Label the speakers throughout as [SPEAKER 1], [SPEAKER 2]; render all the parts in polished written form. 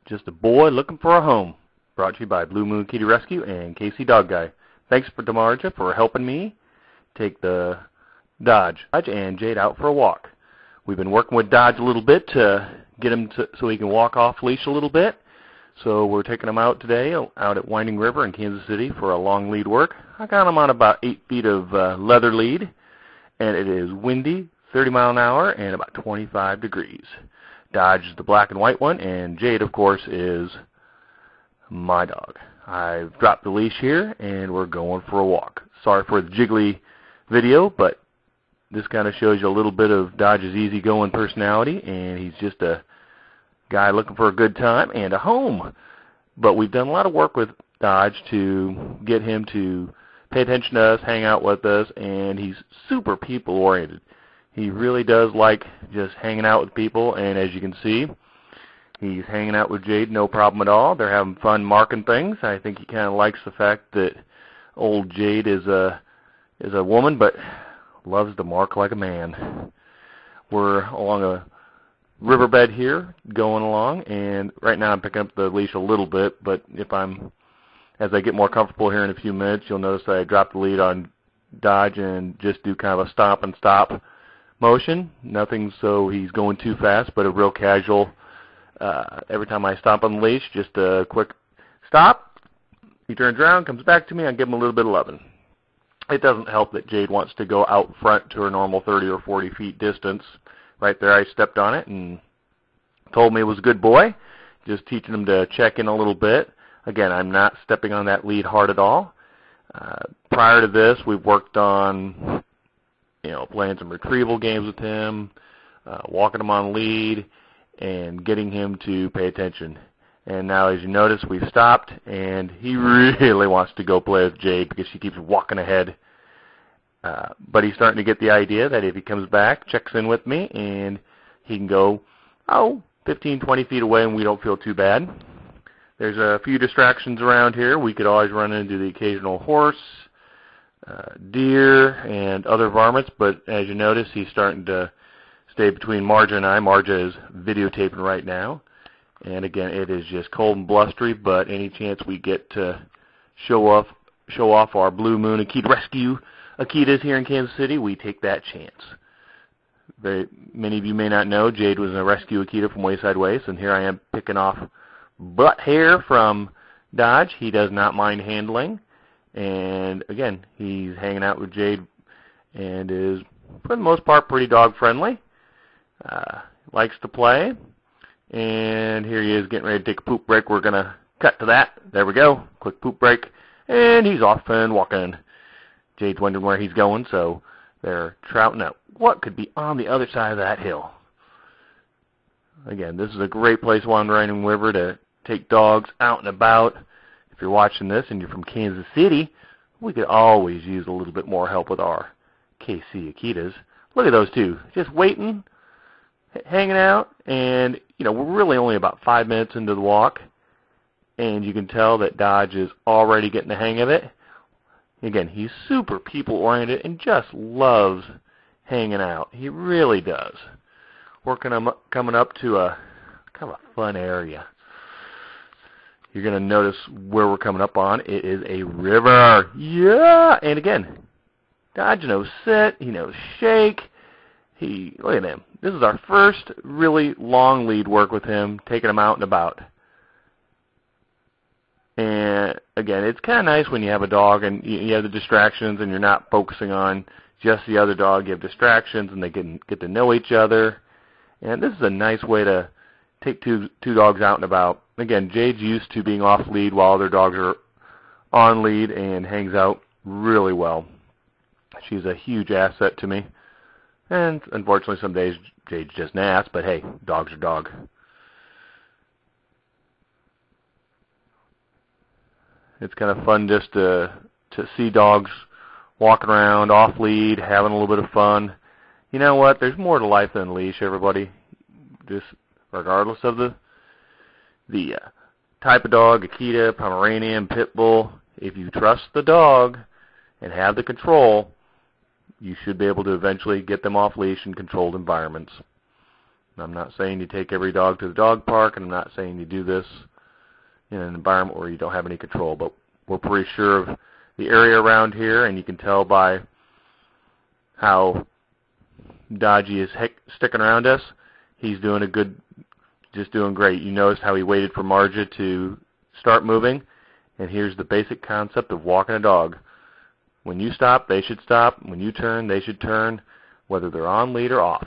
[SPEAKER 1] Just a boy looking for a home. Brought to you by Blue Moon Kitty Rescue and KC Dog Guy. Thanks for Demarja for helping me take the Dodge and Jade out for a walk. We've been working with Dodge a little bit to get him so he can walk off leash a little bit. So we're taking him out today out at Winding River in Kansas City for a long lead work. I got him on about 8 feet of leather lead, and it is windy, 30 miles an hour, and about 25 degrees. Dodge is the black and white one, and Jade, of course, is my dog. I've dropped the leash here, and we're going for a walk. Sorry for the jiggly video, but this kind of shows you a little bit of Dodge's easygoing personality, and he's just a guy looking for a good time and a home. But we've done a lot of work with Dodge to get him to pay attention to us, hang out with us, and he's super people-oriented. He really does like just hanging out with people, and as you can see, he's hanging out with Jade, no problem at all. They're having fun marking things. I think he kind of likes the fact that old Jade is a woman, but loves to mark like a man. We're along a riverbed here, going along, and right now I'm picking up the leash a little bit, but as I get more comfortable here in a few minutes, you'll notice that I drop the lead on Dodge and just do kind of a stop and stop motion. Nothing so he's going too fast, but a real casual. Every time I stop on the leash, just a quick stop. He turns around, comes back to me, I give him a little bit of loving. It doesn't help that Jade wants to go out front to her normal 30 or 40 feet distance. Right there I stepped on it and told me it was a good boy, just teaching him to check in a little bit. Again, I'm not stepping on that lead hard at all. Prior to this, we've worked on playing some retrieval games with him, walking him on lead, and getting him to pay attention. And now, as you notice, we've stopped, and he really wants to go play with Jade because she keeps walking ahead. But he's starting to get the idea that if he comes back, checks in with me, and he can go, 15, 20 feet away, and we don't feel too bad. There's a few distractions around here. We could always run into the occasional horse, deer, and other varmints, but as you notice, he's starting to stay between Marja and I. Marja is videotaping right now. And again, it is just cold and blustery, but any chance we get to show off our Blue Moon Akita Rescue Akitas here in Kansas City, we take that chance. Many of you may not know, Jade was a rescue Akita from Wayside Waste, and here I am picking off butt hair from Dodge. He does not mind handling. And again, he's hanging out with Jade and is, for the most part, pretty dog friendly. Likes to play. And here he is getting ready to take a poop break. We're going to cut to that. There we go. Quick poop break. And he's off and walking. Jade's wondering where he's going, so they're trouting out what could be on the other side of that hill. Again, this is a great place along the Winding River to take dogs out and about. If you're watching this and you're from Kansas City, we could always use a little bit more help with our KC Akitas. Look at those two, just waiting, hanging out, and we're really only about 5 minutes into the walk, and you can tell that Dodge is already getting the hang of it. Again, he's super people-oriented and just loves hanging out. He really does. We're coming up to a kind of a fun area. You're going to notice where we're coming up on. It is a river. Yeah! And again, Dodge knows sit. He knows shake. Look at him. This is our first really long lead work with him, taking him out and about. And again, it's kind of nice when you have a dog and you have the distractions and you're not focusing on just the other dog. You have distractions and they get to know each other. And this is a nice way to take two dogs out and about. Again, Jade's used to being off lead while other dogs are on lead and hangs out really well. She's a huge asset to me. And unfortunately, some days Jade's just an ass, but hey, dogs are dog. It's kind of fun just to see dogs walking around off lead, having a little bit of fun. You know what? There's more to life than a leash, everybody. Just regardless of the type of dog, Akita, Pomeranian, Pit Bull, if you trust the dog and have the control, you should be able to eventually get them off leash in controlled environments. I'm not saying you take every dog to the dog park, and I'm not saying you do this in an environment where you don't have any control, but we're pretty sure of the area around here, and you can tell by how Dodgy is sticking around us. He's doing just doing great. You notice how he waited for Marja to start moving, and here's the basic concept of walking a dog. When you stop, they should stop. When you turn, they should turn, whether they're on lead or off.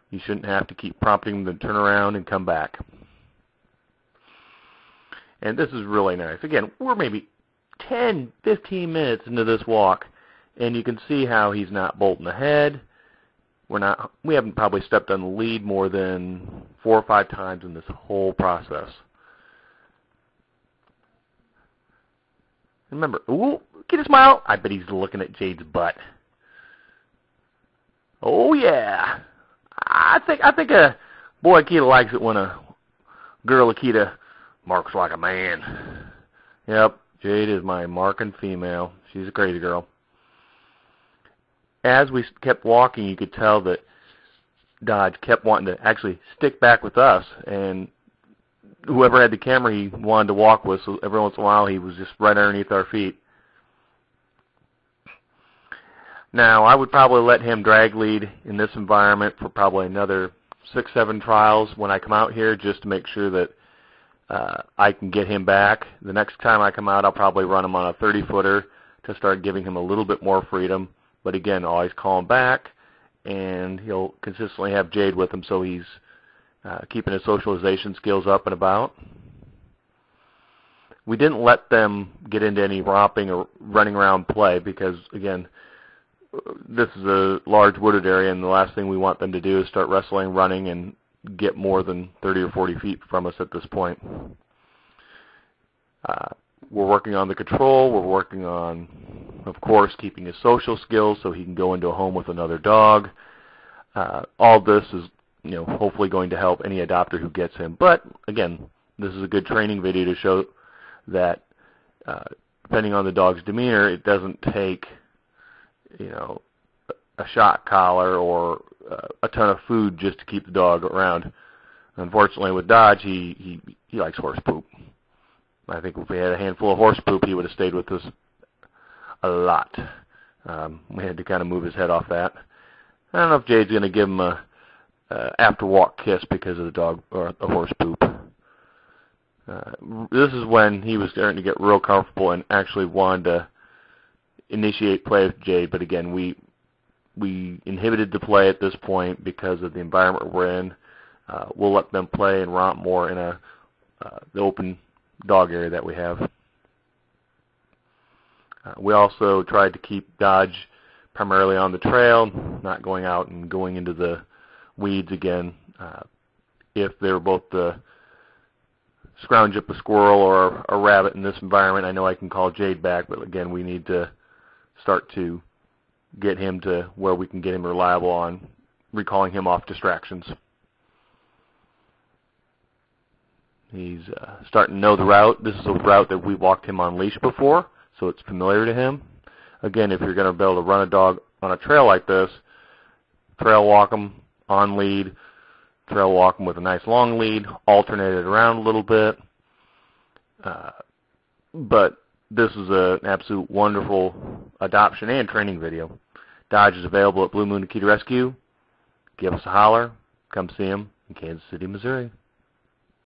[SPEAKER 1] You shouldn't have to keep prompting them to turn around and come back. And this is really nice. Again, we're maybe 10, 15 minutes into this walk, and you can see how he's not bolting ahead. We haven't probably stepped on the lead more than 4 or 5 times in this whole process. Remember, ooh, get a smile. I bet he's looking at Jade's butt. Oh yeah. I think boy Akita likes it when a girl Akita marks like a man. Yep, Jade is my marking female. She's a crazy girl. As we kept walking, you could tell that Dodge kept wanting to actually stick back with us, and whoever had the camera he wanted to walk with, so every once in a while he was just right underneath our feet. Now, I would probably let him drag lead in this environment for probably another 6, 7 trials when I come out here, just to make sure that I can get him back. The next time I come out, I'll probably run him on a 30-footer to start giving him a little bit more freedom. But again, always call him back, and he'll consistently have Jade with him, so he's keeping his socialization skills up and about. We didn't let them get into any romping or running around play because, again, this is a large wooded area, and the last thing we want them to do is start wrestling, running, and get more than 30 or 40 feet from us at this point. We're working on the control. We're working on, of course, keeping his social skills so he can go into a home with another dog. All this is, hopefully going to help any adopter who gets him. But, again, this is a good training video to show that depending on the dog's demeanor, it doesn't take, a shock collar or a ton of food just to keep the dog around. Unfortunately, with Dodge, he likes horse poop. I think if we had a handful of horse poop, he would have stayed with us a lot. We had to kind of move his head off that. I don't know if Jade's going to give him a after walk kiss because of the dog or the horse poop. This is when he was starting to get real comfortable and actually wanted to initiate play with Jade. But again, we inhibited the play at this point because of the environment we're in. We'll let them play and romp more in the open dog area that we have. We also tried to keep Dodge primarily on the trail, not going out and going into the weeds again. If they're both the scrounge up a squirrel or a rabbit in this environment, I know I can call Jade back, but again, we need to start to get him to where we can get him reliable on recalling him off distractions. He's starting to know the route. This is a route that we walked him on leash before, so it's familiar to him. Again, if you're going to be able to run a dog on a trail like this, trail walk him on lead, trail walk him with a nice long lead, alternate it around a little bit. But this is an absolute wonderful adoption and training video. Dodge is available at Blue Moon Akita Rescue. Give us a holler. Come see him in Kansas City, Missouri.